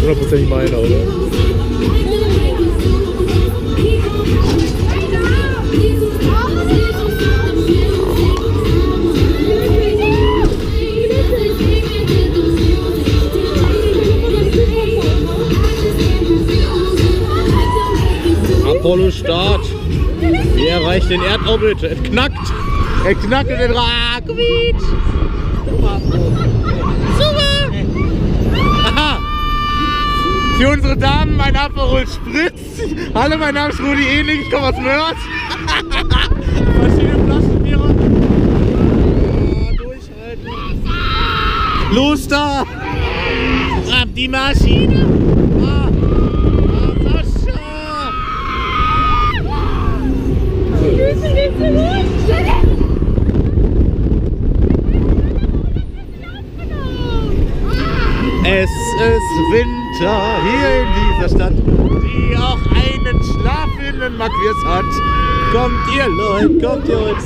100% meiner, oder? Apollo Start. Er erreicht den Erdorbit. Es knackt. Er knackt in den Quietsch. Super. Aha. Für unsere Damen ein Aperol Spritz. Hallo, mein Name ist Rudi Ehling. Ich komme aus Mörs. Verschiedene Flaschenbiere. Durchhalten. Los da. Ab die Maschine. Es ist Winter hier in dieser Stadt, die auch einen schlafenden Maquiers hat. Kommt ihr Leute, kommt ihr uns.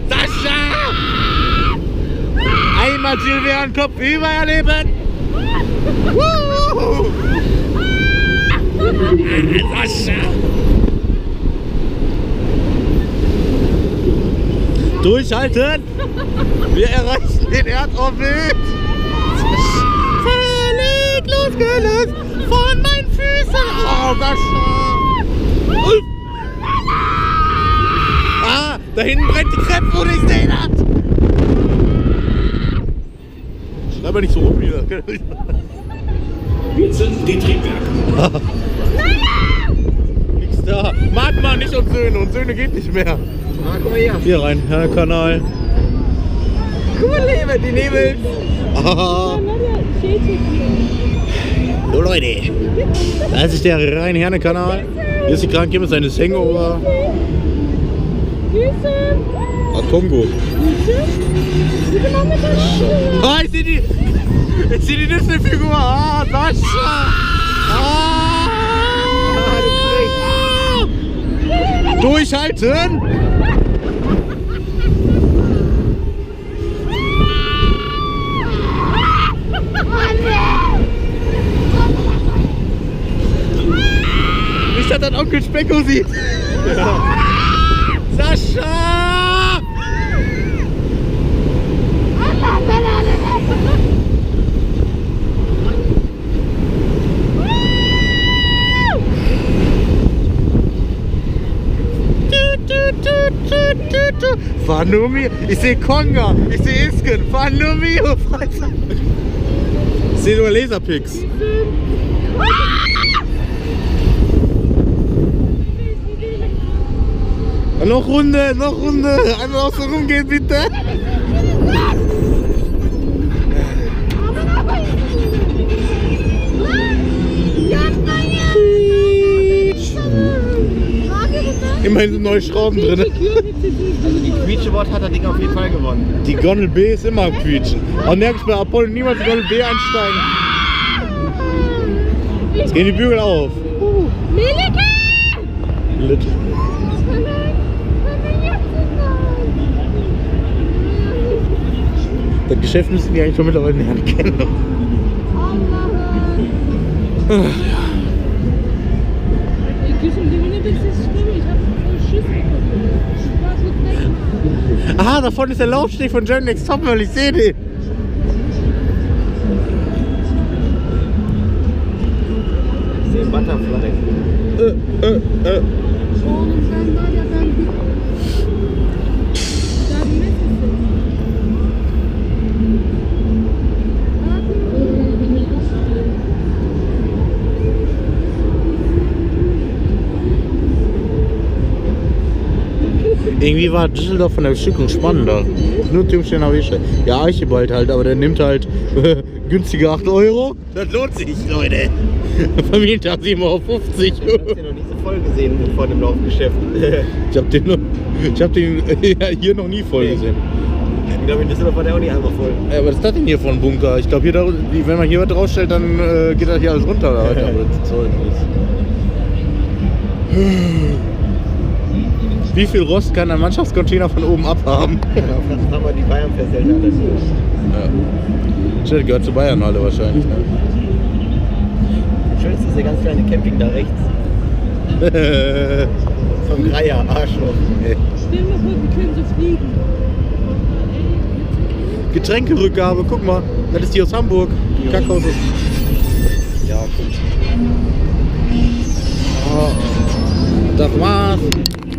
Sascha! Einmal Silvian Kopf über erleben. Sascha! Durchhalten! Wir erreichen den Erdorbit! Völlig losgelöst von meinen Füßen! Oh, Sascha! Ah, da hinten brennt die Kreppe, wo ich sehen hat! Schreib mal nicht so rum wieder. Wir zünden die Triebwerke. Nix da. Mag man nicht und Söhne geht nicht mehr. Ah, guck mal hier. Hier rein, Herne-Kanal. Guck mal, die Nebel. So Leute, das ist der rein Herne-Kanal. Hier ist die Cranger Kirmes, eine Hangover. Ah, Kongo. Ah, ich sehe die Disney-Figur. Ah, Sascha. Durchhalten! Nicht, dass das Onkel Specko sieht! Ja. Sascha! Fahr nur mir, ich sehe Konga, ich sehe Isken, fahr nur mir, Freizeit. Ich sehe nur Laserpix. Noch Runde, einmal auch so rumgehen bitte. Immerhin sind neue Schrauben drin. Also die Quietschewort hat das Ding auf jeden Fall gewonnen. Die Gondel B ist immer am Quietschen. Aber merke ich bei Apollo niemals die Gondel B einsteigen. Jetzt gehen die Bügel auf. Lit. Das Geschäft müssen die eigentlich schon mittlerweile nicht kennen. Aha, davon ist der Laufsteg von German Next Topmodel, ich sehe den. Ich sehe Butterfly. Irgendwie war Düsseldorf von der Bestückung spannender. Nur Türmchen habe ich. Ja, Archibald halt, aber der nimmt halt günstige 8 €. Das lohnt sich, Leute. Familientag 7,50 €. Ich hab den noch nie so voll gesehen vor dem Laufgeschäft. Ich hab den hier noch nie voll gesehen. Ich glaube, in Düsseldorf war der auch nicht einmal voll. Ja, was ist das denn hier für ein Bunker? Ich glaube, wenn man hier was draufstellt, dann geht das hier alles runter. Aber das Zeug ist. Wie viel Rost kann ein Mannschaftscontainer von oben abhaben? Ja, das haben wir die Bayern versellt. Stimmt, gehört zu Bayern alle wahrscheinlich. Ne? Schönste ist der ganz kleine Camping da rechts. Vom Greier, Arschloch. Stell dir mal vor, wir können so fliegen. Getränkerückgabe, guck mal, das ist die aus Hamburg. Kackhaus aus